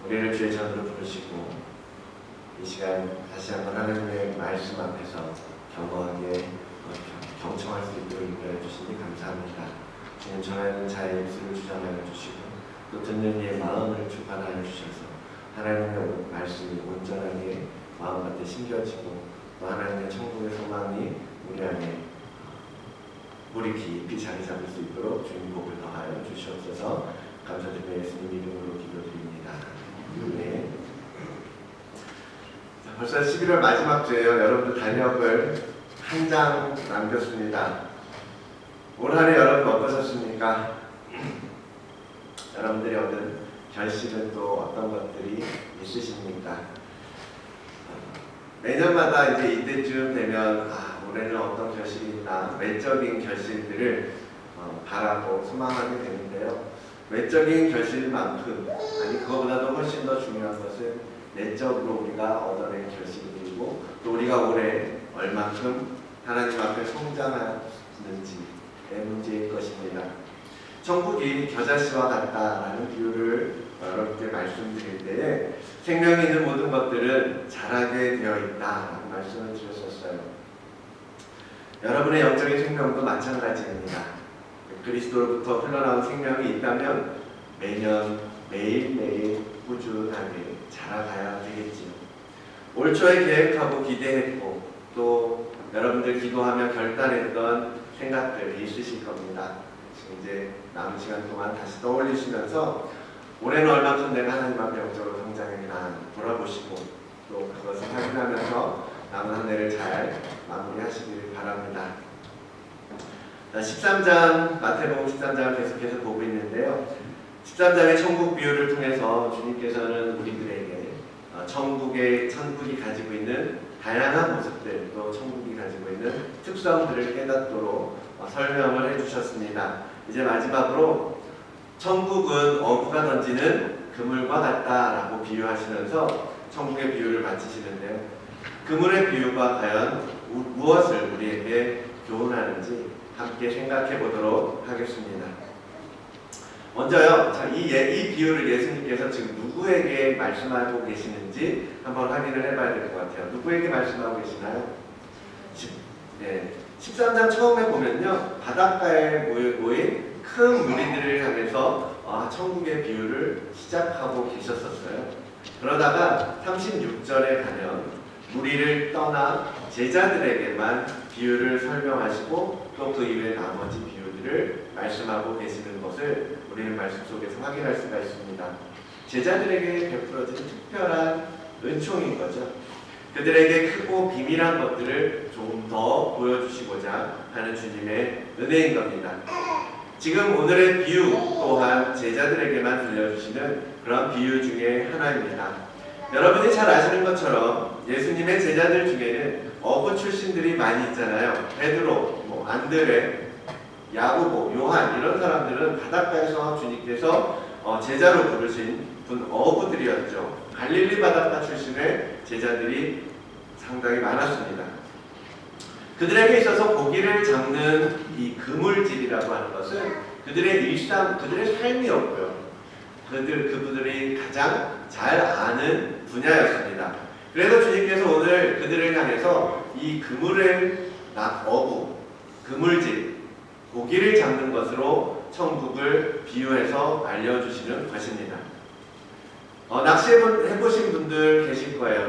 우리를 주의 전으로 부르시고 이 시간 다시 한번 하나님의 말씀 앞에서 겸허하게 경청할 수 있도록 인도해 주시니 감사합니다. 주님, 전하는 자의 입술을 주장하여 주시고 또 듣는 이의 마음을 주관하여 주셔서 하나님의 말씀이 온전하게 마음 가운데 심겨지고 또 하나님의 천국의 소망이 우리 안에 우리 깊이 자리 잡을 수 있도록 주님 복을 더하여 주시옵소서. 감사드리며 예수님 이름으로 기도드립니다. 네. 자, 벌써 11월 마지막 주에요. 여러분들 달력을 한 장 남겼습니다. 올 한 해 여러분 어떠셨습니까? 여러분들이 얻은 결실은 또 어떤 것들이 있으십니까? 매년마다 이제 이때쯤 되면 올해는 어떤 결실이 있나 외적인 결실들을 바라고 소망하게 되는데요. 외적인 결실만큼 그거보다도 훨씬 더 중요한 것은 내적으로 우리가 얻어낸 결실이고 또 우리가 올해 얼만큼 하나님 앞에 성장하는지의 문제일 것입니다. 천국이 겨자씨와 같다라는 비유를 여러분께 말씀드릴 때에 생명이 있는 모든 것들은 자라게 되어 있다라고 말씀을 드렸었어요. 여러분의 영적인 생명도 마찬가지입니다. 그리스도로부터 흘러나온 생명이 있다면 매년 매일매일 꾸준하게 자라가야 되겠지요. 올 초에 계획하고 기대했고 또 여러분들 기도하며 결단했던 생각들이 있으실 겁니다. 지금 이제 남은 시간 동안 다시 떠올리시면서 올해는 얼마큼 내가 하나님 앞에 영적으로 성장했나 돌아보시고 또 그것을 확인하면서 남은 한 해를 잘 마무리하시길 바랍니다. 13장, 마태복음 13장을 계속해서 보고 있는데요. 13장의 천국 비유를 통해서 주님께서는 우리들에게 천국이 가지고 있는 다양한 모습들, 또 천국이 가지고 있는 특성들을 깨닫도록 설명을 해주셨습니다. 이제 마지막으로 천국은 어부가 던지는 그물과 같다라고 비유하시면서 천국의 비유를 마치시는데요. 그물의 비유가 과연 무엇을 우리에게 교훈하는지 함께 생각해 보도록 하겠습니다. 먼저요, 이 비유를 예수님께서 지금 누구에게 말씀하고 계시는지 한번 확인을 해봐야 될 것 같아요. 누구에게 말씀하고 계시나요? 13장 처음에 보면요, 바닷가에 모인 큰 무리들을 향해서 천국의 비유를 시작하고 계셨었어요. 그러다가 36절에 가면 무리를 떠나 제자들에게만 비유를 설명하시고 또 그 이외의 나머지 비유들을 말씀하고 계시는 것을 우리는 말씀 속에서 확인할 수가 있습니다. 제자들에게 베풀어진 특별한 은총인 거죠. 그들에게 크고 비밀한 것들을 조금 더 보여주시고자 하는 주님의 은혜인 겁니다. 지금 오늘의 비유 또한 제자들에게만 들려주시는 그런 비유 중에 하나입니다. 여러분이 잘 아시는 것처럼 예수님의 제자들 중에는 어부 출신들이 많이 있잖아요. 베드로, 안드레, 야고보, 요한 이런 사람들은 바닷가에서 주님께서 제자로 부르신 분 어부들이었죠. 갈릴리 바닷가 출신의 제자들이 상당히 많았습니다. 그들에게 있어서 고기를 잡는 이 그물질이라고 하는 것은 그들의 일상, 그들의 삶이었고요. 그분들이 가장 잘 아는 분야였습니다. 그래서 주님께서 오늘 그들을 향해서 이 그물질, 고기를 잡는 것으로 천국을 비유해서 알려주시는 것입니다. 낚시해보신 분들 계실 거예요.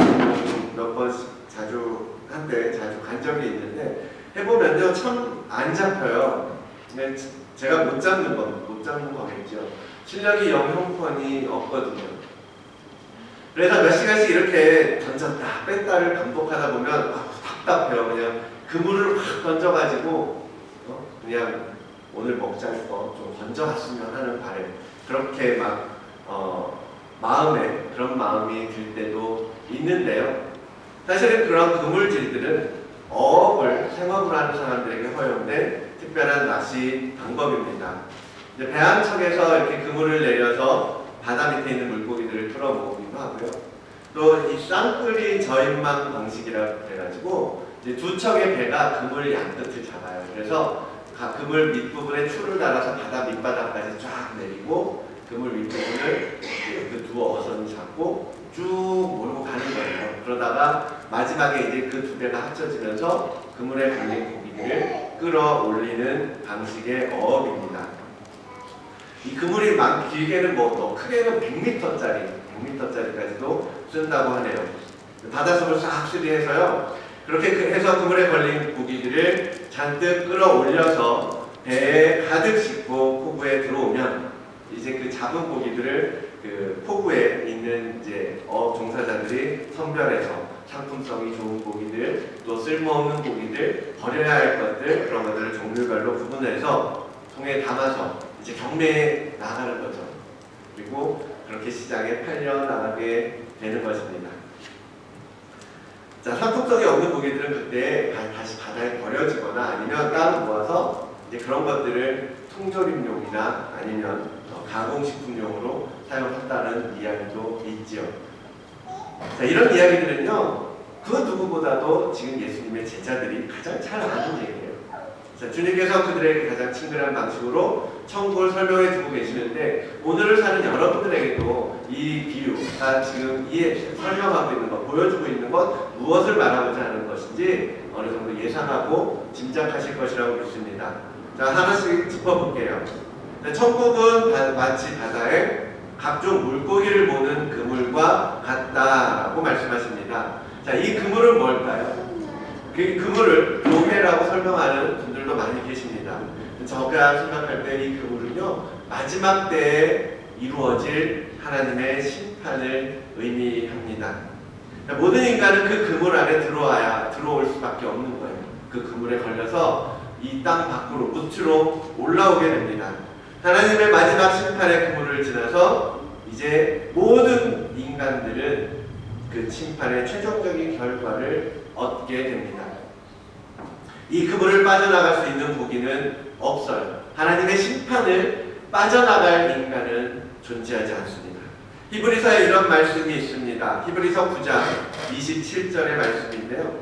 몇 번 자주 간 적이 있는데 해보면요 참 안 잡혀요. 근데 제가 못 잡는 거겠죠. 실력이 영 형편이 없거든요. 그래서 몇 시간씩 이렇게 던졌다 뺐다를 반복하다 보면 답답해요. 그냥 그물을 확 던져가지고 그냥 오늘 먹자 할 거 좀 던져갔으면 하는 바람. 그렇게 그런 마음이 들 때도 있는데요. 사실은 그런 그물질들은 어업을 생업을 하는 사람들에게 허용된 특별한 낚시 방법입니다. 배 한 척에서 이렇게 그물을 내려서 바다 밑에 있는 물고기들을 풀어모으기도 하고요. 또 이 쌍끌이 저인망 방식이라고 해가지고 두 척의 배가 그물 양끝을 잡아요. 그래서 그물 밑부분에 줄을 달아서 바다 밑바닥까지 쫙 내리고 그물 윗부분을 그 두 어선이 잡고 그러다가 마지막에 이제 그 두 대가 합쳐지면서 그물에 걸린 고기들을 끌어올리는 방식의 어업입니다. 이 그물이 길게는 더 크게는 100m짜리까지도 쓴다고 하네요. 바닷속을 싹 수리해서요. 그렇게 해서 그물에 걸린 고기들을 잔뜩 끌어올려서 배에 가득 싣고 포구에 들어오면 이제 그 잡은 고기들을 그 포구에 있는 이제 어업 종사자들이 선별해서 상품성이 좋은 고기들, 또 쓸모없는 고기들, 버려야 할 것들, 그런 것들을 종류별로 구분해서 통에 담아서 이제 경매에 나가는 거죠. 그리고 그렇게 시장에 팔려 나가게 되는 것입니다. 자, 상품성이 없는 고기들은 그때 다시 바다에 버려지거나 아니면 따로 모아서 이제 그런 것들을 통조림용이나 아니면 가공식품용으로 사용했다는 이야기도 있지요. 자, 이런 이야기들은요, 그 누구보다도 지금 예수님의 제자들이 가장 잘 아는 얘기예요. 자, 주님께서 그들에게 가장 친근한 방식으로 천국을 설명해 주고 계시는데, 오늘을 사는 여러분들에게도 이 비유가 지금 설명하고 있는 것, 보여주고 있는 것, 무엇을 말하고자 하는 것인지 어느 정도 예상하고 짐작하실 것이라고 믿습니다. 자, 하나씩 짚어볼게요. 천국은 마치 바다에 각종 물고기를 모는 그물과 같다라고 말씀하십니다. 자, 이 그물은 뭘까요? 그 그물을 교회라고 설명하는 분들도 많이 계십니다. 제가 생각할 때 이 그물은요, 마지막 때에 이루어질 하나님의 심판을 의미합니다. 모든 인간은 그 그물 안에 들어올 수밖에 없는 거예요. 그 그물에 걸려서 이 땅 밖으로 무트로 올라오게 됩니다. 하나님의 마지막 심판의 그물을 지나서 이제 모든 인간들은 그 심판의 최종적인 결과를 얻게 됩니다. 이 그물을 빠져나갈 수 있는 고기는 없어요. 하나님의 심판을 빠져나갈 인간은 존재하지 않습니다. 히브리서에 이런 말씀이 있습니다. 히브리서 9장 27절의 말씀인데요.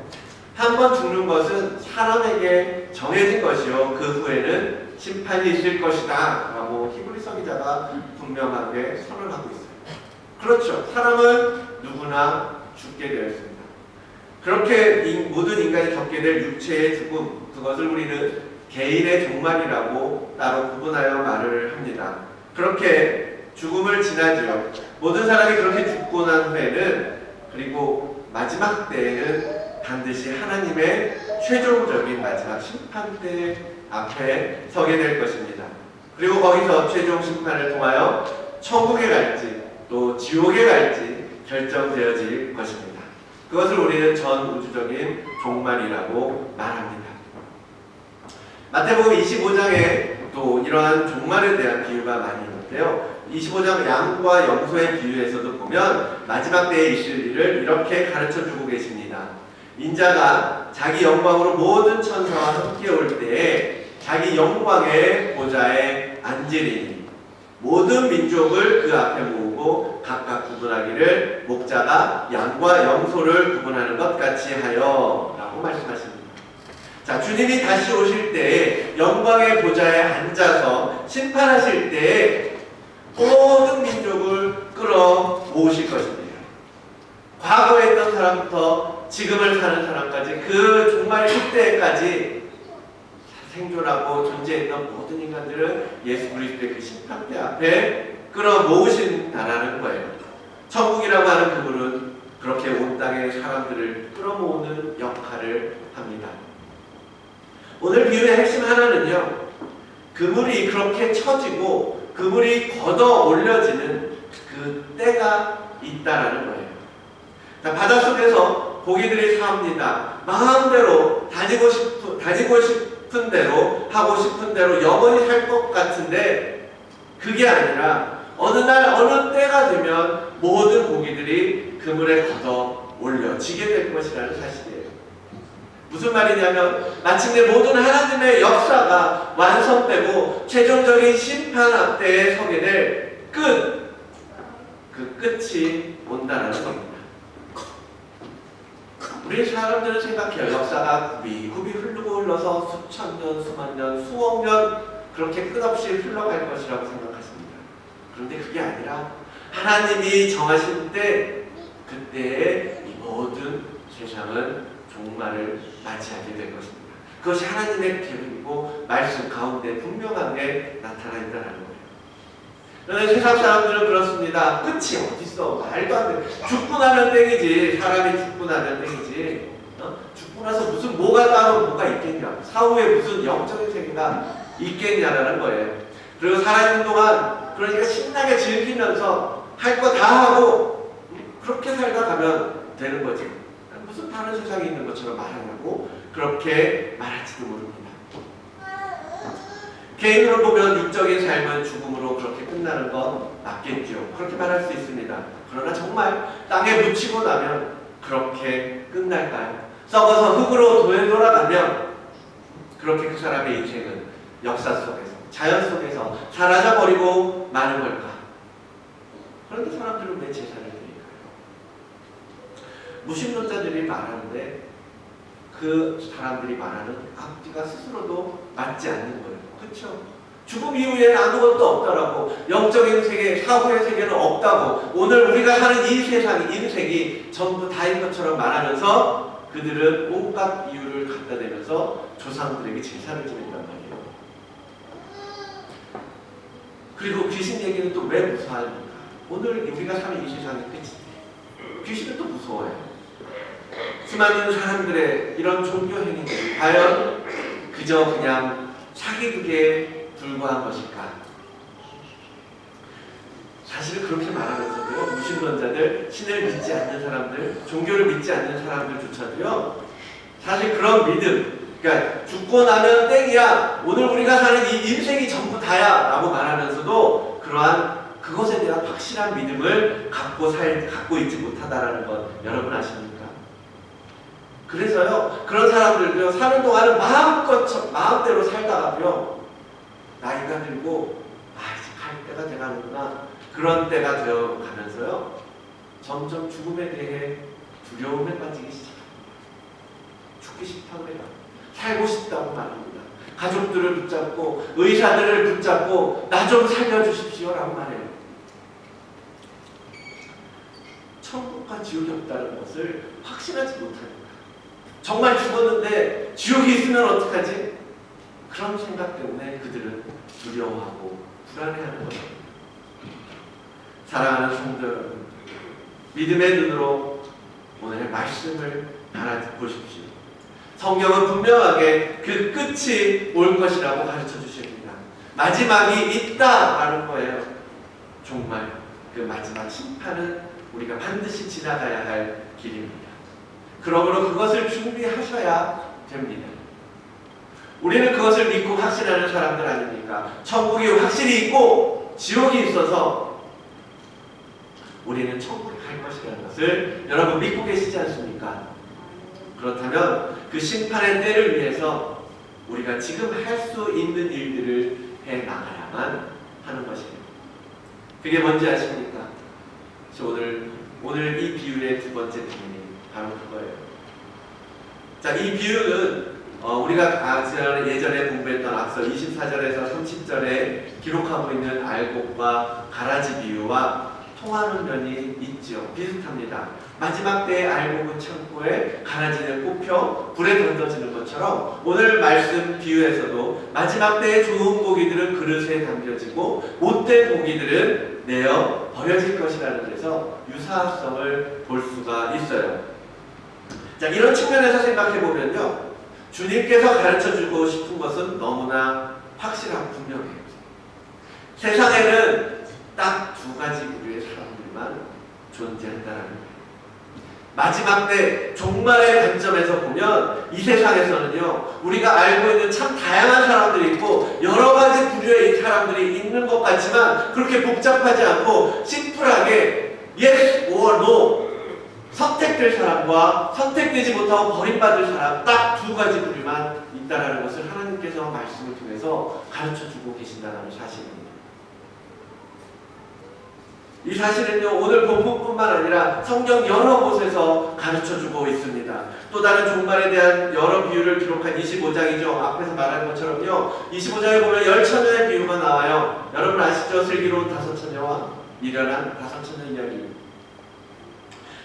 한 번 죽는 것은 사람에게 정해진 것이요, 그 후에는 심판이 있을 것이다 라고 히브리서 기자가 분명하게 선언하고 있어요. 그렇죠. 사람은 누구나 죽게 되어 있습니다. 그렇게 모든 인간이 겪게 될 육체의 죽음, 그것을 우리는 개인의 종말이라고 따로 구분하여 말을 합니다. 그렇게 죽음을 지나지요. 모든 사람이 그렇게 죽고 난 후에는, 그리고 마지막 때에는 반드시 하나님의 최종적인 마지막 심판대 앞에 서게 될 것입니다. 그리고 거기서 최종 심판을 통하여 천국에 갈지 또 지옥에 갈지 결정되어질 것입니다. 그것을 우리는 전 우주적인 종말이라고 말합니다. 마태복음 25장에 또 이러한 종말에 대한 비유가 많이 있는데요. 25장 양과 염소의 비유에서도 보면 마지막 때에 있을 일을 이렇게 가르쳐주고 계십니다. 인자가 자기 영광으로 모든 천사와 함께 올 때에 자기 영광의 보좌에 앉으리니 모든 민족을 그 앞에 모으고 각각 구분하기를 목자가 양과 염소를 구분하는 것 같이 하여 라고 말씀하십니다. 자, 주님이 다시 오실 때에 영광의 보좌에 앉아서 심판하실 때에 모든 민족을 끌어 모으실 것입니다. 과거에 있던 사람부터 지금을 사는 사람까지 그 정말 그때까지 생존하고 존재했던 모든 인간들은 예수 그리스도의 그 심판대 앞에 끌어 모으신다라는 거예요. 천국이라고 하는 그물은 그렇게 온 땅의 사람들을 끌어모으는 역할을 합니다. 오늘 비유의 핵심 하나는요, 그물이 그렇게 쳐지고 그물이 걷어 올려지는 그 때가 있다라는 거예요. 자, 바닷속에서 고기들이 삽니다. 마음대로 다니고 싶은 대로 하고 싶은 대로 영원히 살 것 같은데 그게 아니라 어느 날 어느 때가 되면 모든 고기들이 그물에 걷어 올려지게 될 것이라는 사실이에요. 무슨 말이냐면 마침내 모든 하나님의 역사가 완성되고 최종적인 심판 앞대에 서게 될 그 끝이 온다는 겁니다. 우리 사람들은 생각해요. 역사가 굽이 흘러서 수천 년, 수만 년, 수억 년 그렇게 끝없이 흘러갈 것이라고 생각하십니다. 그런데 그게 아니라 하나님이 정하신 때 그때에 이 모든 세상은 종말을 맞이하게 될 것입니다. 그것이 하나님의 계획이고 말씀 가운데 분명하게 나타나 있다는 거예요. 그런데 세상 사람들은 그렇습니다. 끝이 어딨어? 말도 안 돼. 죽고 나면 땡이지. 사람이 죽고 나면 땡이지. 죽고 나서 무슨 뭐가 따로 뭐가 있겠냐. 사후에 무슨 영적인 세계가 있겠냐라는 거예요. 그리고 살아있는 동안 그러니까 신나게 즐기면서 할 거 다 하고 그렇게 살다 가면 되는 거지. 무슨 다른 세상에 있는 것처럼 말하냐고 그렇게 말할지도 모릅니다. 개인으로 보면 육적인 삶은 죽음으로 그렇게 끝나는 건 맞겠죠. 그렇게 말할 수 있습니다. 그러나 정말 땅에 묻히고 나면 그렇게 끝날까요? 썩어서 흙으로 돌아가면 그렇게 그 사람의 인생은 역사 속에서, 자연 속에서 사라져버리고 마는 걸까? 그런데 사람들은 왜 제사를 드릴까요? 무신론자들이 말하는데 그 사람들이 말하는 앞뒤가 스스로도 맞지 않는 거예요. 그렇죠? 죽음 이후에는 아무것도 없다라고, 영적인 세계, 사후의 세계는 없다고, 오늘 우리가 사는 이 세상이, 인생이 전부 다인 것처럼 말하면서 그들은 온갖 이유를 갖다 대면서 조상들에게 제사를 지낸단 말이에요. 그리고 귀신 얘기는 또 왜 무서워합니까? 오늘 우리가 사는 이 세상이 끝인데 귀신은 또 무서워요. 수많은 사람들의 이런 종교 행위들이 과연 그저 그냥 사기극에 불과한 것일까? 사실 그렇게 말하면서도요, 무신론자들, 신을 믿지 않는 사람들, 종교를 믿지 않는 사람들조차도요, 사실 그런 믿음, 그러니까 죽고 나면 땡이야, 오늘 우리가 사는 이 인생이 전부 다야 라고 말하면서도 그러한 그것에 대한 확실한 믿음을 갖고 있지 못하다라는 것 여러분 아십니까? 그래서요, 그런 사람들도요, 사는 동안은 마음대로 살다가요, 나이가 들고, 이제 갈 때가 돼가는구나. 그런 때가 되어 가면서요, 점점 죽음에 대해 두려움에 빠지기 시작합니다. 죽기 싫다고 해요. 살고 싶다고 말합니다. 가족들을 붙잡고, 의사들을 붙잡고, 나 좀 살려주십시오. 라고 말해요. 천국과 지옥이 없다는 것을 확신하지 못합니다. 정말 죽었는데 지옥이 있으면 어떡하지? 그런 생각 때문에 그들은 두려워하고 불안해하는 겁니다. 사랑하는 성도 여러분, 믿음의 눈으로 오늘의 말씀을 바라보십시오. 성경은 분명하게 그 끝이 올 것이라고 가르쳐 주십니다. 마지막이 있다라는 거예요. 정말 그 마지막 심판은 우리가 반드시 지나가야 할 길입니다. 그러므로 그것을 준비하셔야 됩니다. 우리는 그것을 믿고 확신하는 사람들 아닙니까? 천국이 확실히 있고 지옥이 있어서 우리는 천국에 갈 것이라는 것을 여러분 믿고 계시지 않습니까? 그렇다면 그 심판의 때를 위해서 우리가 지금 할 수 있는 일들을 해 나가야만 하는 것입니다. 그게 뭔지 아십니까? 오늘 이 비유의 두 번째 부분이 바로 그거예요. 자, 이 비유는 우리가 예전에 공부했던 앞서 24절에서 30절에 기록하고 있는 알곡과 가라지 비유와 통하는 면이 있죠. 비슷합니다. 마지막 때의 알곡은 창고에, 가라지는 뽑혀 불에 던져지는 것처럼 오늘 말씀 비유에서도 마지막 때의 좋은 고기들은 그릇에 담겨지고 못된 고기들은 내어 버려질 것이라는 데서 유사성을 볼 수가 있어요. 자, 이런 측면에서 생각해 보면요, 주님께서 가르쳐주고 싶은 것은 너무나 확실하고 분명해요. 세상에는 딱 두 가지 부류의 사람들만 존재한다는 거예요. 마지막 때 종말의 관점에서 보면 이 세상에서는요, 우리가 알고 있는 참 다양한 사람들이 있고 여러 가지 부류의 사람들이 있는 것 같지만 그렇게 복잡하지 않고 심플하게 yes or no, 선택될 사람과 선택되지 못하고 버림받을 사람, 딱 두 가지 부류만 있다는 것을 하나님께서 말씀을 통해서 가르쳐주고 계신다는 사실입니다. 이 사실은요, 오늘 본문뿐만 아니라 성경 여러 곳에서 가르쳐주고 있습니다. 또 다른 종말에 대한 여러 비유를 기록한 25장이죠. 앞에서 말한 것처럼요, 25장에 보면 10처녀의 비유가 나와요. 여러분 아시죠? 슬기로운 5처녀와 미련한 5처녀 이야기.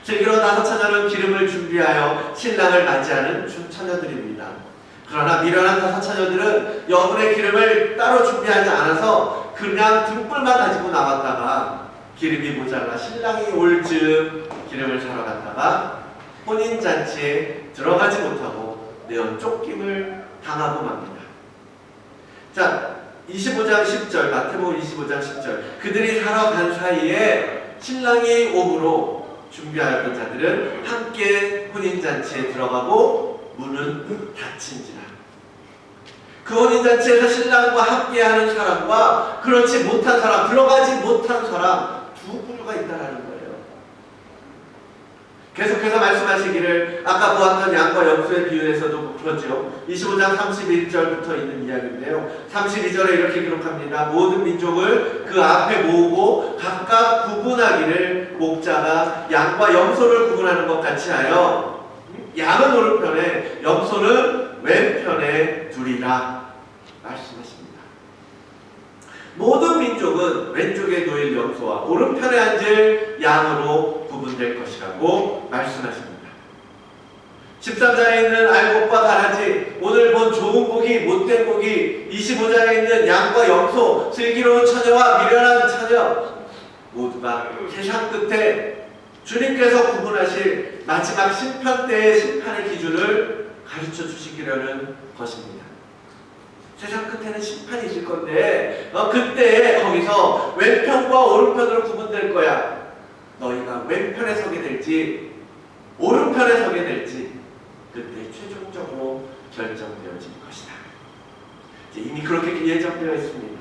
슬기로운 다섯 처녀는 기름을 준비하여 신랑을 맞이하는 처녀들입니다. 그러나 미련한 다섯 처녀들은 여분의 기름을 따로 준비하지 않아서 그냥 등불만 가지고 나왔다가 기름이 모자라 신랑이 올 즈음 기름을 사러 갔다가 혼인잔치에 들어가지 못하고 내어 쫓김을 당하고 맙니다. 자, 25장 10절, 마태복음 25장 10절. 그들이 사러 간 사이에 신랑이 오므로 준비하였던 자들은 함께 혼인잔치에 들어가고 문은 닫힌지라. 그 혼인잔치에서 신랑과 함께하는 사람과 그렇지 못한 사람, 들어가지 못한 사람 두 부류가 있다는 거예요. 계속해서 말씀하시기를 아까 보았던 양과 염소의 비유에서도 그렇죠. 25장 31절부터 있는 이야기인데요. 32절에 이렇게 기록합니다. 모든 민족을 그 앞에 모으고 각각 구분하기를 목자가 양과 염소를 구분하는 것 같이 하여 양은 오른편에 염소는 왼편에 두리라 말씀하십니다. 모든 민족은 왼쪽에 놓일 염소와 오른편에 앉을 양으로 구분될 것이라고 말씀하십니다. 13장에 있는 알곡과 가라지, 오늘 본 좋은 고기, 못된 고기, 25장에 있는 양과 염소, 슬기로운 처녀와 미련한 처녀 모두가 세상 끝에 주님께서 구분하실 마지막 심판 때의 심판의 기준을 가르쳐 주시기라는 것입니다. 세상 끝에는 심판이 있을 건데 그때 거기서 왼편과 오른편으로 구분될 거야. 너희가 왼편에 서게 될지 오른편에 서게 될지 그때 최종적으로 결정되어질 것이다. 이미 그렇게 예정되어 있습니다.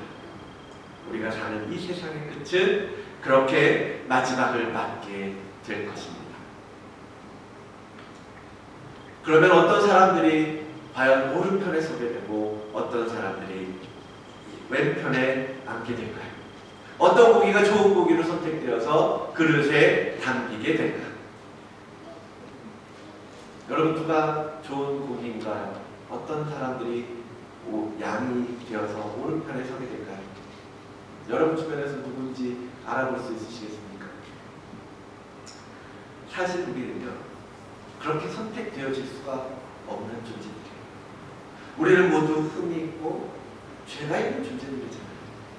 우리가 사는 이 세상의 끝은 그렇게 마지막을 맞게 될 것입니다. 그러면 어떤 사람들이 과연 오른편에 서게 되고 어떤 사람들이 왼편에 앉게 될까요? 어떤 고기가 좋은 고기로 선택되어서 그릇에 담기게 될까? 여러분 누가 좋은 고기인가요? 어떤 사람들이 양이 되어서 오른편에 서게 될까요? 여러분 주변에서 누군지 알아볼 수 있으시겠습니까? 사실 우리는요 그렇게 선택되어질 수가 없는 존재입니다. 우리는 모두 흠이 있고 죄가 있는 존재들이잖아요.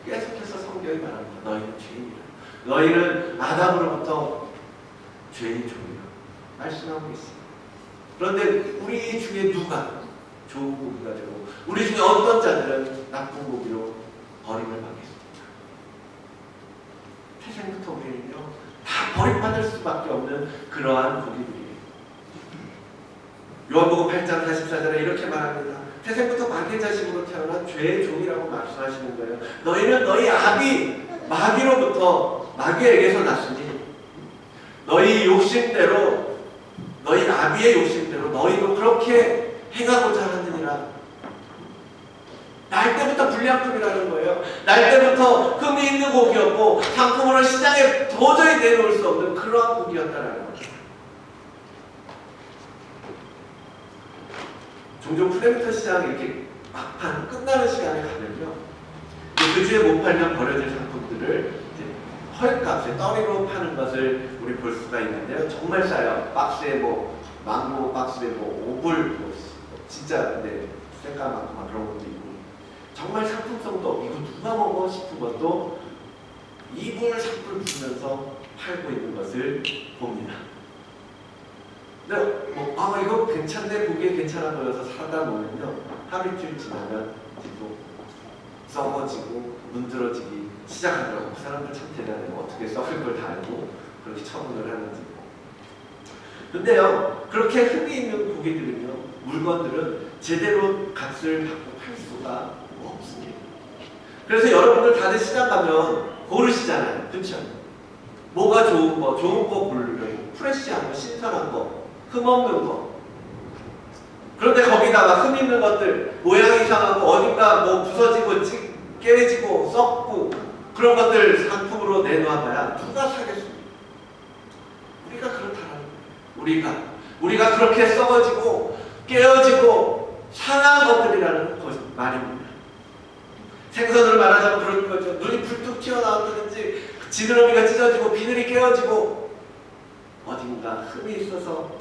계속해서 성경이 말합니다. 너희는 죄인이라. 너희는 아담으로부터 죄인 종이라 말씀하고 있습니다. 그런데 우리 중에 누가 좋은 고기가 되고 우리 중에 어떤 자들은 나쁜 고기로 버림을 받겠습니까? 태생부터 우리는요 다 버림받을 수밖에 없는 그러한 고기들이에요. 요한복음 8장 44절에 이렇게 말합니다. 태생부터 마귀의 자식으로 태어난 죄의 종이라고 말씀하시는 거예요. 너희는 너희 아비 마귀로부터 마귀에게서 났으니 너희 욕심대로 너희 아비의 욕심대로 너희도 그렇게 행하고자 하느니라. 날 때부터 불량품이라는 거예요. 날 때부터 흠이 있는 고기였고 상품으로 시장에 도저히 내놓을 수 없는 그러한 고기였다라는 거죠. 종종 프레미터 시장 이렇게 막판 끝나는 시간에 가면요, 그 주에 못 팔면 버려질 상품들을 이제 헐값에 떨이로 파는 것을 우리 볼 수가 있는데요. 정말 싸요. 박스에 뭐 망고 박스에 뭐 5불 뭐 진짜 근데 새까맣고 막 그런 것도 있고 정말 상품성도 없고 이거 누가 먹어 싶은 것도 2불 3불 주면서 팔고 있는 것을 봅니다. 근데 이거 괜찮네, 보기에 괜찮아 보여서 사다 놓으면요 하루 이틀 지나면 이제 또 썩어지고 문드러지기 시작하더라고요. 그 사람들 참 대단해요. 어떻게 썩을 걸 다 알고 그렇게 처분을 하는지. 근데요 그렇게 흠이 있는 고기들은요, 물건들은 제대로 값을 받고 팔 수가 없습니다. 그래서 여러분들 다들 시장 가면 고르시잖아요. 그렇죠? 뭐가 좋은 거 고르려고 프레시한 거, 신선한 거, 흠 없는 거. 그런데 거기다가 흠 있는 것들, 모양 이상하고 어딘가 뭐 부서지고 깨지고 썩고 그런 것들 상품으로 내놓아봐야 누가 사겠습니까? 우리가 그렇다는 거예요. 우리가 그렇게 썩어지고 깨어지고 상한 것들이라는 말입니다. 생선으로 말하자면 그런 거죠. 눈이 불뚝 튀어나왔다든지 지느러미가 찢어지고 비늘이 깨어지고 어딘가 흠이 있어서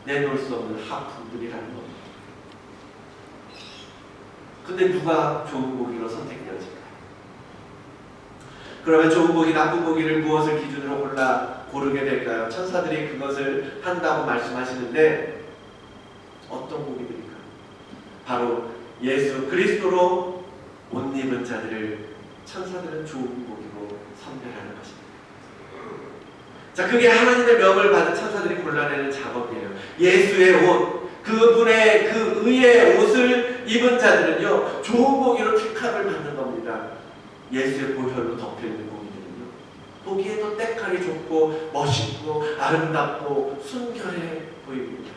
내놓을 수 없는 하품들이라는 겁니다. 근데 누가 좋은 고기로 선택되어질까요? 그러면 좋은 고기, 나쁜 고기를 무엇을 기준으로 고르게 될까요? 천사들이 그것을 한다고 말씀하시는데 어떤 고기들일까요? 바로 예수 그리스도로 옷 입은 자들을 천사들은 좋은 고기로 선별하는 것입니다. 자, 그게 하나님의 명을 받은 천사들이 골라내는 작업이에요. 예수의 옷, 그분의 그 의의 옷을 입은 자들은요, 좋은 고기로 택함을 받는 겁니다. 예수의 보혈로 덮여있는 고기들은요, 보기에도 때깔이 좋고 멋있고 아름답고 순결해 보입니다.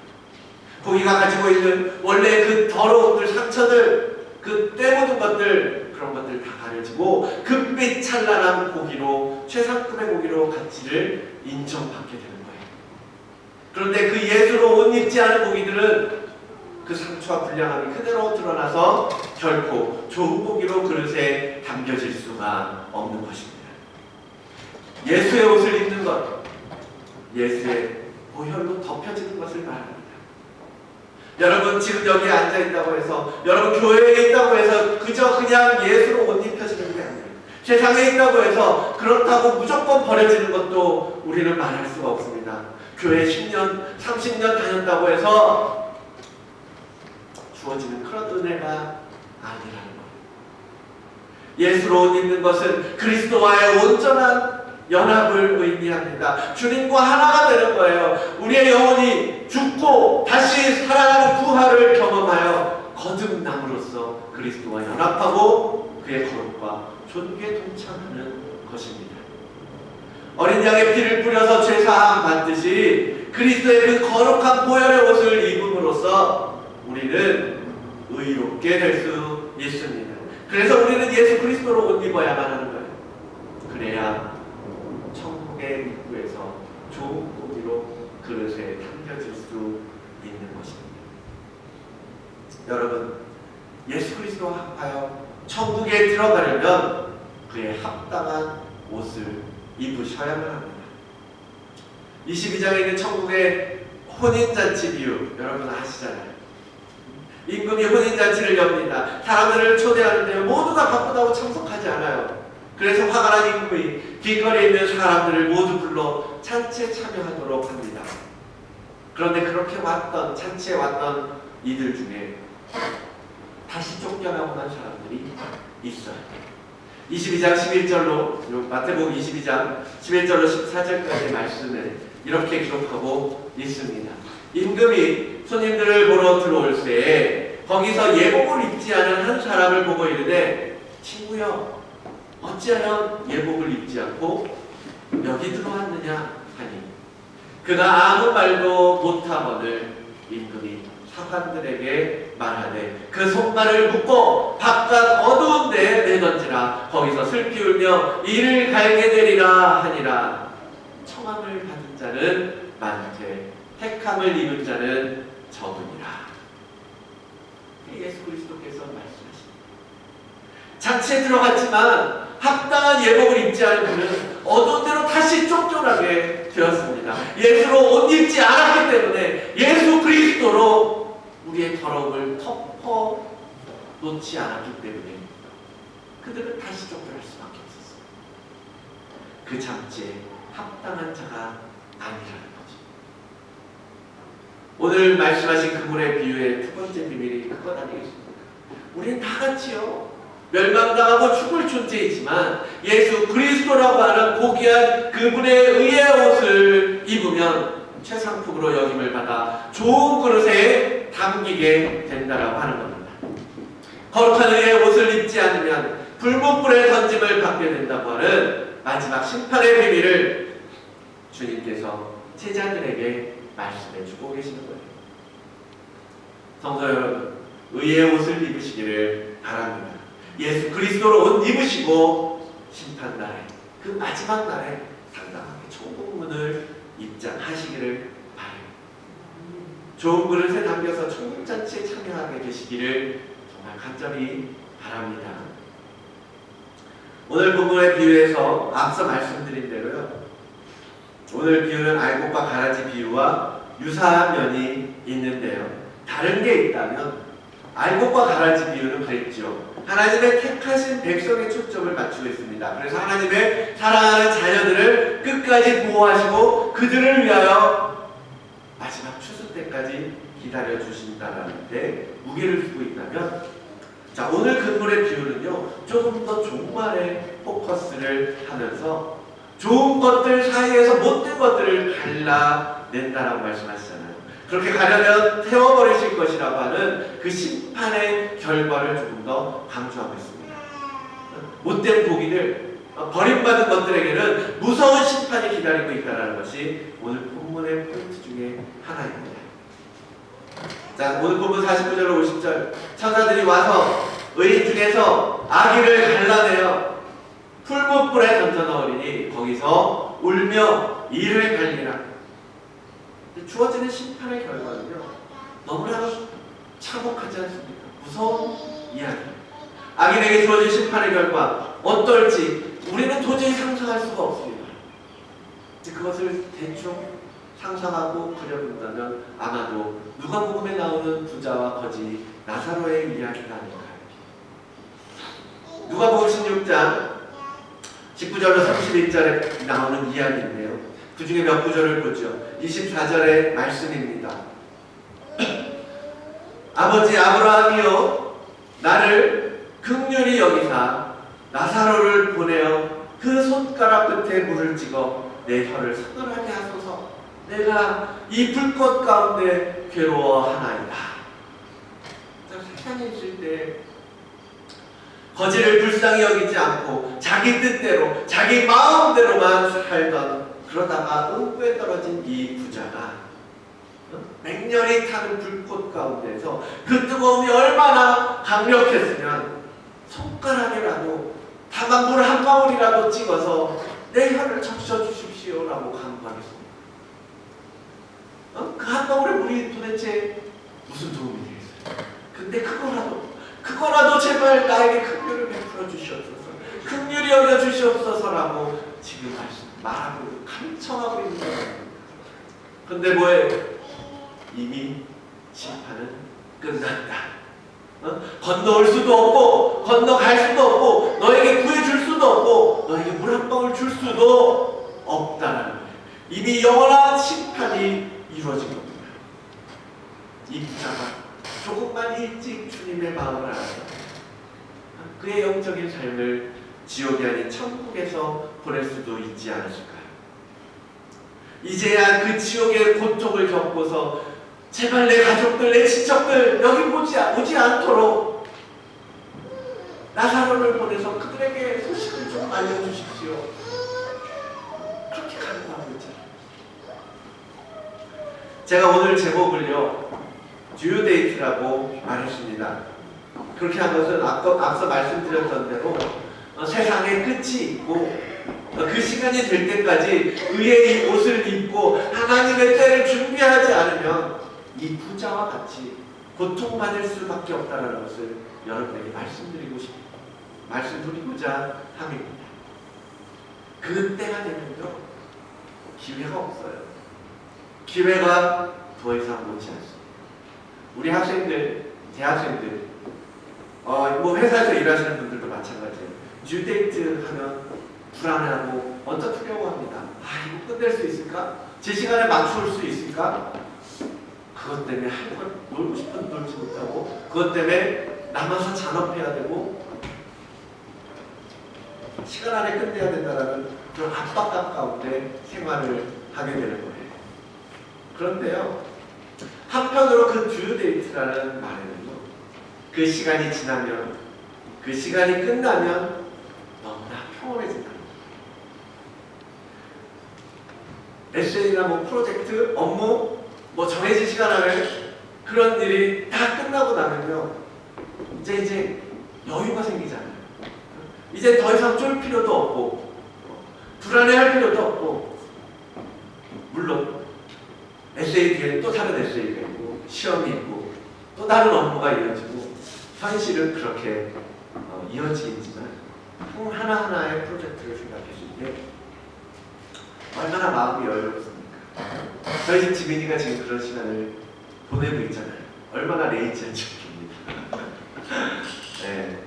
고기가 가지고 있는 원래 그 더러운들, 상처들, 그 때묻은 것들, 그런 것들 다 가려지고 금빛 찬란한 고기로, 최상급의 고기로 가치를 인정받게 되는 거예요. 그런데 그 예수로 옷 입지 않은 고기들은 그 상처와 불량함이 그대로 드러나서 결코 좋은 고기로 그릇에 담겨질 수가 없는 것입니다. 예수의 옷을 입는 것, 예수의 보혈로 덮여지는 것을 말합니다. 여러분 지금 여기 앉아있다고 해서, 여러분 교회에 있다고 해서 그저 그냥 예수로 옷 입혀지는 게 아니에요. 세상에 있다고 해서 그렇다고 무조건 버려지는 것도 우리는 말할 수가 없습니다. 교회 10년, 30년 다녔다고 해서 주어지는 그런 은혜가 아니라는 거예요. 예수로 옷 입는 것은 그리스도와의 온전한 연합을 의미합니다. 주님과 하나가 되는 거예요. 우리의 영혼이 죽고 다시 살아나는 부활을 경험하여 거듭남으로써 그리스도와 연합하고 그의 거룩과 존귀에 동참하는 것입니다. 어린 양의 피를 뿌려서 죄사함 받듯이 그리스도의 그 거룩한 보혈의 옷을 입음으로써 우리는 의롭게 될 수 있습니다. 그래서 우리는 예수 그리스도로 옷 입어야만 하는 거예요. 그래야 천국의 입구에서 좋은 고기로 그릇에 담겨질 수 있는 것입니다. 여러분, 예수 그리스도와 합하여 천국에 들어가려면 그에 합당한 옷을 입으셔야만 합니다. 22장에 있는 천국의 혼인잔치 비유, 여러분 아시잖아요. 임금이 혼인잔치를 엽니다. 사람들을 초대하는데 모두가 바쁘다고 참석하지 않아요. 그래서 화가 난 임금이 길거리에 있는 사람들을 모두 불러 잔치에 참여하도록 합니다. 그런데 그렇게 잔치에 왔던 이들 중에 다시 쫓겨나고 난 사람들이 있어요. 22장 11절로, 마태복음 22장 11절로 14절까지의 말씀을 이렇게 기록하고 있습니다. 임금이 손님들을 보러 들어올 때에 거기서 예복을 입지 않은 한 사람을 보고 이르되, 친구여, 어찌하여 예복을 입지 않고 여기 들어왔느냐 하니, 그가 아무 말도 못하거늘 임금이 사관들에게 말하되 그 손발을 묶고 바깥 어두운 데에 내던지라. 거기서 슬피 울며 이를 갈게 되리라 하니라. 청함을 받은 자는 많되 택함을 입은 자는 적으니라. 예수 그리스도께서 말씀하십니다. 잔치에 들어갔지만 합당한 예복을 입지 않은 그는 어두운 데로 다시 쫓겨나게 되었습니다. 예수로 옷 입지 않았기 때문에, 예수 그리스도로 우리의 더러움을 덮어 놓지 않았기 때문에 그들은 다시 쫓겨날 수밖에 없었어요. 그 잔치에 합당한 자가 아니라는 거죠. 오늘 말씀하신 그분의 비유의 두 번째 비밀이 그것 아니겠습니까? 우리는 다 같이요, 멸망당하고 죽을 존재이지만 예수 그리스도라고 하는 고귀한 그분의 의의 옷을 입으면 최상품으로 여김을 받아 좋은 그릇에 담기게 된다라고 하는 겁니다. 거룩한 의의 옷을 입지 않으면 불못불에 던짐을 받게 된다고 하는 마지막 심판의 비밀을 주님께서 제자들에게 말씀해 주고 계시는 거예요. 성도 여러분, 의의 옷을 입으시기를 바랍니다. 예수 그리스도로 옷 입으시고 심판날에, 그 마지막 날에 상당하게 좋은 문을 입장하시기를 바랍니다. 좋은 그릇에 담겨서 천국잔치에 참여하게 되시기를 정말 간절히 바랍니다. 오늘 본문의 비유에서 앞서 말씀드린 대로요, 오늘 비유는 알곡과 가라지 비유와 유사한 면이 있는데요. 다른 게 있다면 알곡과 가라지 비유는 그랬죠. 하나님의 택하신 백성의 초점을 맞추고 있습니다. 그래서 하나님의 사랑하는 자녀들을 끝까지 보호하시고 그들을 위하여 마지막 추수 때까지 기다려 주신다는데 무게를 두고 있다면, 자, 오늘 근본의 비유는요, 조금 더 종말에 포커스를 하면서 좋은 것들 사이에서 못된 것들을 갈라낸다라고 말씀하시잖아요. 그렇게 가려면 태워버리실 것이라고 하는 그 심판의 결과를 조금 더 강조하고 있습니다. 못된 고기들, 버림받은 것들에게는 무서운 심판이 기다리고 있다는 것이 오늘 본문의 포인트 중에 하나입니다. 자, 오늘 본문 49절 50절, 천사들이 와서 의인 중에서 아기를 갈라내어 풀무불에 던져 넣으리니 거기서 울며 이를 갈리라. 주어지는 심판의 결과는요, 너무나 참혹하지 않습니까? 무서운 이야기. 악인에게 주어진 심판의 결과 어떨지 우리는 도저히 상상할 수가 없습니다. 그것을 대충 상상하고 그려본다면 아마도 누가복음에 나오는 부자와 거지 나사로의 이야기가 아닐까요? 누가복음 16장 19절로 31절에 나오는 이야기인데요. 그 중에 몇 구절을 보죠. 24절의 말씀입니다. 아버지 아브라함이여, 나를 긍휼히 여기사 나사로를 보내어 그 손가락 끝에 물을 찍어 내 혀를 서늘하게 하소서. 내가 이 불꽃 가운데 괴로워하나이다. 세상에 있을 때 거지를 불쌍히 여기지 않고 자기 뜻대로 자기 마음대로만 살던, 그러다가 응구에 떨어진 이 부자가 맹렬히 타는 불꽃 가운데서 그 뜨거움이 얼마나 강력했으면 손가락이라도 다만 물 한 방울이라도 찍어서 내 혀를 적셔주십시오라고 간구하겠습니다. 그 한 방울의 물이 도대체 무슨 도움이 되겠어요? 근데 그거라도 제발 나에게 긍휼을 베풀어 주시옵소서, 긍휼히 여겨 주시옵소서라고 지금 말하고 간청하고 있는 거예요. 근데 뭐예요? 이미 심판은 끝났다. 건너올 수도 없고 건너갈 수도 없고 너에게 구해줄 수도 없고 너에게 물 한 방울 줄 수도 없다는 거예요. 이미 영원한 심판이 이루어진 겁니다. 이 부자가 조금만 일찍 주님의 마음을 알아서 그의 영적인 삶을 지옥이 아닌 천국에서 보낼 수도 있지 않았을까요? 이제야 그 지옥의 고통을 겪고서 제발 내 가족들, 내 친척들 여기 오지 않도록 나사로를 보내서 그들에게 소식을 좀 알려주십시오. 그렇게 간구하고 있잖아요. 제가 오늘 제목을요, 듀데이트라고 말했습니다. 그렇게 한 것은 앞서 말씀드렸던 대로 세상의 끝이 있고 그 시간이 될 때까지 의의 옷을 입고 하나님의 때를 준비하지 않으면 이 부자와 같이 고통받을 수밖에 없다는 것을 여러분에게 말씀드리고자 합니다. 그 때가 되면요, 기회가 없어요. 기회가 더 이상 오지 않습니다. 우리 학생들, 대학생들, 뭐 회사에서 일하시는 분들도 마찬가지예요. 듀데이트 하면 불안해하고 언짢으려고 합니다. 이거 끝낼 수 있을까? 제 시간에 맞출 수 있을까? 그것 때문에 할 걸 놀고 싶은 놀지 못하고, 그것 때문에 남아서 잔업해야 되고 시간 안에 끝내야 된다는 그런 압박감 가운데 생활을 하게 되는 거예요. 그런데요, 한편으로 그 듀데이트라는 말에는요, 그 시간이 지나면, 그 시간이 끝나면 너무나 평온해진다. 에세이나 뭐 프로젝트, 업무, 뭐 정해진 시간 안에 그런 일이 다 끝나고 나면요, 이제 여유가 생기잖아요. 이제 더 이상 쫄 필요도 없고 불안해할 필요도 없고, 물론 에세이 뒤에 또 다른 에세이가 있고 시험이 있고 또 다른 업무가 이어지고 현실은 그렇게 이어지지만 하나하나의 프로젝트를 생각했을 때 얼마나 마음이 여유롭습니까? 저희 집 지민이가 지금 그런 시간을 보내고 있잖아요. 얼마나 레이지한 척입니다. 네.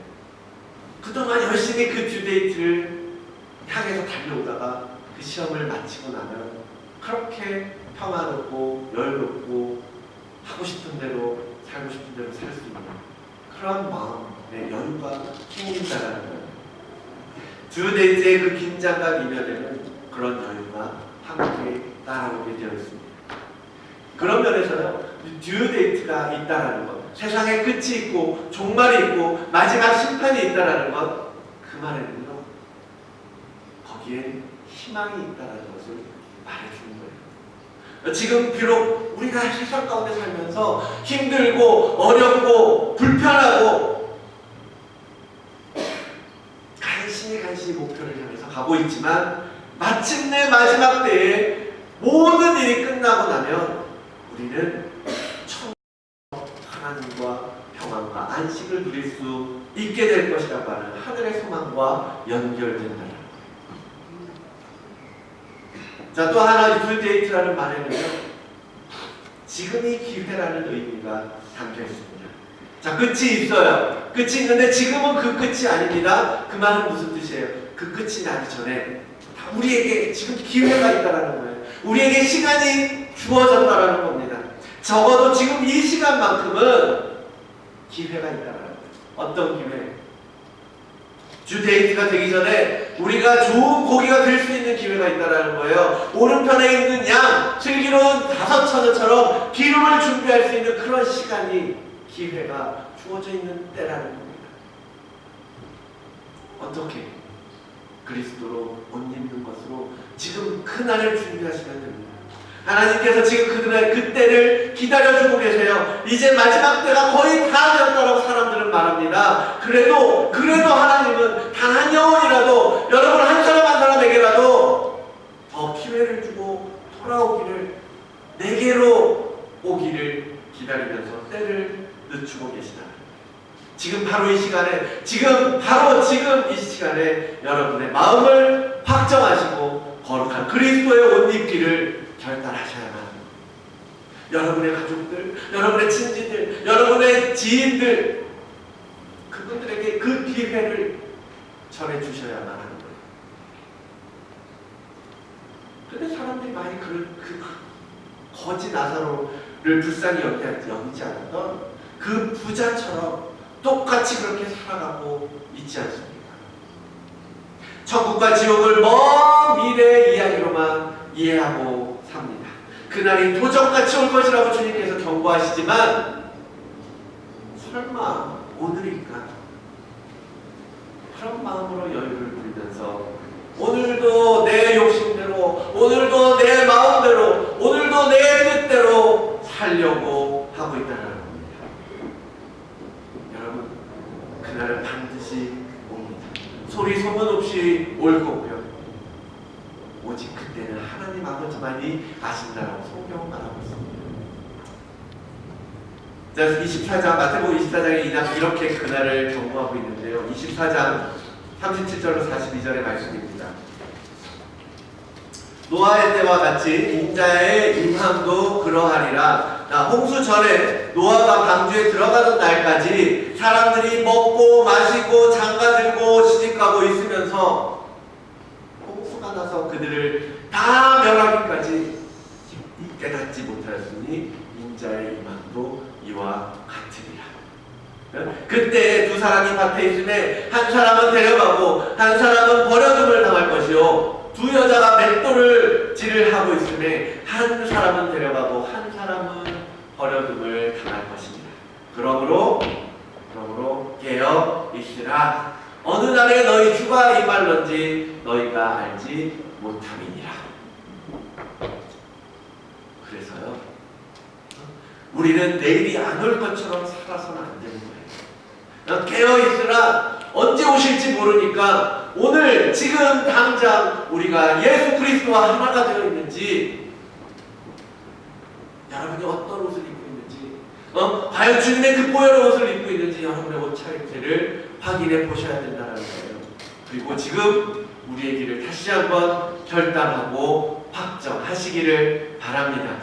그동안 열심히 그 듀데이트를 향해서 달려오다가 그 시험을 마치고 나면 그렇게 평화롭고 여유롭고 하고 싶은 대로 살고 싶은 대로 살 수 있는 그런 마음의 여유가 생긴다라는 거예요. 듀데이트의 그 긴장감 이면에는 그런 여유가 함께 따라오게 되어 있습니다. 그런 면에서요, 듀데이트가 있다라는 것, 세상에 끝이 있고 종말이 있고 마지막 심판이 있다라는 것, 그 말에는요, 거기에 희망이 있다라는 것을 말해주는 거예요. 지금 비록 우리가 세상 가운데 살면서 힘들고 어렵고 불편하고 간신히 목표를 향해서 가고 있지만 마침내 마지막 때에 모든 일이 끝나고 나면 우리는 하나님과 평안과 안식을 누릴 수 있게 될 것이라고 하는 하늘의 소망과 연결된다. 자, 또 하나 듀데이트라는 말에는요, 지금이 기회라는 의미가 담겨 있습니다. 자, 끝이 있어요. 끝이 있는데 지금은 그 끝이 아닙니다. 그 말은 무슨 뜻이에요? 그 끝이 나기 전에 우리에게 지금 기회가 있다라는 거예요. 우리에게 시간이 주어졌다라는 겁니다. 적어도 지금 이 시간만큼은 기회가 있다라는 거예요. 어떤 기회? 듀데이트가 되기 전에 우리가 좋은 고기가 될 수 있는 기회가 있다라는 거예요. 오른편에 있는 양, 슬기로운 5처녀처럼 기름을 준비할 수 있는 그런 시간이, 기회가 주어져 있는 때라는 겁니다. 어떻게? 그리스도로 옷 입는 것으로 지금 그날을 준비하시면 됩니다. 하나님께서 지금 그때를 기다려주고 계세요. 이제 마지막 때가 거의 다 되었다라고 사람들은 말합니다. 그래도 하나님은 단 한 영혼이라도, 여러분 한 사람 한 사람에게라도 더 기회를 주고 돌아오기를, 내게로 오기를 기다리면서 때를 늦추고 계시다. 지금 바로 이 시간에, 지금 이 시간에 여러분의 마음을 확정하시고 거룩한 그리스도의 옷 입기를 결단하셔야만 합니다. 여러분의 가족들, 여러분의 친지들, 여러분의 지인들, 그분들에게 그 기회를 전해주셔야만 하는 거예요. 그런데 사람들이 많이 그 거지 나사로를 불쌍히 여기지 않았던 그 부자처럼 똑같이 그렇게 살아가고 있지 않습니까? 천국과 지옥을 먼 미래의 이야기로만 이해하고 삽니다. 그날이 도적같이 올 것이라고 주님께서 경고하시지만 설마 오늘일까? 그런 마음으로 여유를 부리면서 오늘도 내 욕심대로, 오늘도 내 마음대로, 오늘도 내 뜻대로 살려고 하고 있다는 겁니다. 여러분, 그날은 반드시 옵니다. 소리 소문 없이 올 거고요. 오직 그때는 하나님 아버지만이 아신다라고 성경은 말하고 있습니다. 자, 24장, 마태복음 24장에 이렇게 그날을 경고하고 있는데요. 24장 37절로 42절의 말씀입니다. 노아의 때와 같이 인자의 임함도 그러하리라. 홍수 전에 노아가 방주에 들어가던 날까지 사람들이 먹고 마시고 장가들고 시집가고 있으면서 홍수가 나서 그들을 다 멸하기까지 깨닫지 못하였으니 인자의 임함도 이와 같으리라. 그때 두 사람이 밭에 있음에 한 사람은 데려가고 한 사람은 버려둠을 당할 것이요, 두 여자가 맷돌질을 하고 있음에 한 사람은 데려가고 한 사람은 버려둠을 당할 것입니다. 그러므로 깨어 있으라. 어느 날에 너희 주가 임할런지 너희가 알지 못함이니라. 그래서요, 우리는 내일이 안 올 것처럼 살아서는 안 되는 거예요. 깨어있으라. 언제 오실지 모르니까 오늘 지금 당장 우리가 예수 그리스도와 하나가 되어 있는지, 여러분이 어떤 옷을 입고 있는지, 과연 주님의 그 보혈의 옷을 입고 있는지 여러분의 옷 차림새를 확인해 보셔야 된다는 거예요. 그리고 지금 우리의 길을 다시 한번 결단하고 확정하시기를 바랍니다.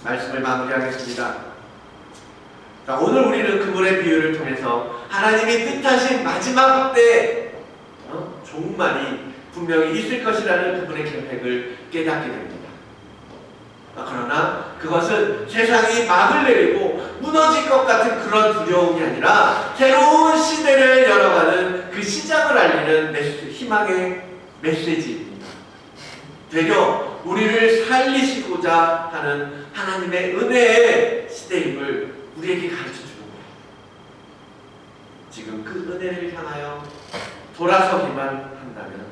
말씀을 마무리하겠습니다. 자, 오늘 우리는 그물의 비유를 통해서 하나님이 뜻하신 마지막 때 종말이 분명히 있을 것이라는 그분의 계획을 깨닫게 됩니다. 그러나 그것은 세상이 막을 내리고 무너질 것 같은 그런 두려움이 아니라 새로운 시대를 열어가는 그 시작을 알리는 희망의 메시지입니다. 되려 우리를 살리시고자 하는 하나님의 은혜의 시대임을 우리에게 가르쳐주는 거예요. 지금 그 은혜를 향하여 돌아서기만 한다면,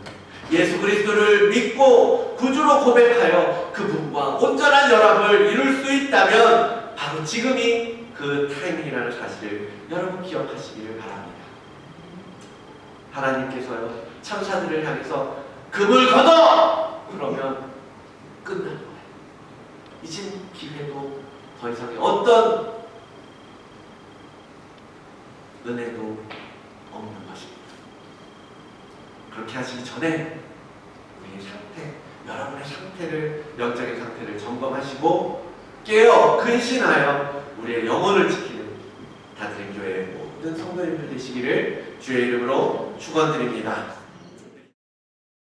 예수 그리스도를 믿고 구주로 고백하여 그분과 온전한 연합을 이룰 수 있다면 바로 지금이 그 타이밍이라는 사실을 여러분 기억하시기를 바랍니다. 하나님께서요, 천사들을 향해서 그물 걷어! 그러면 끝난 거예요. 이젠 기회도 더 이상의 어떤 은혜도 없는 것입니다. 그렇게 하시기 전에 우리의 상태, 여러분의 상태를, 영적인 상태를 점검하시고 깨어 근신하여 우리의 영혼을 지키는 다스림 교회의 모든 성도님들 되시기를 주의 이름으로 축원드립니다.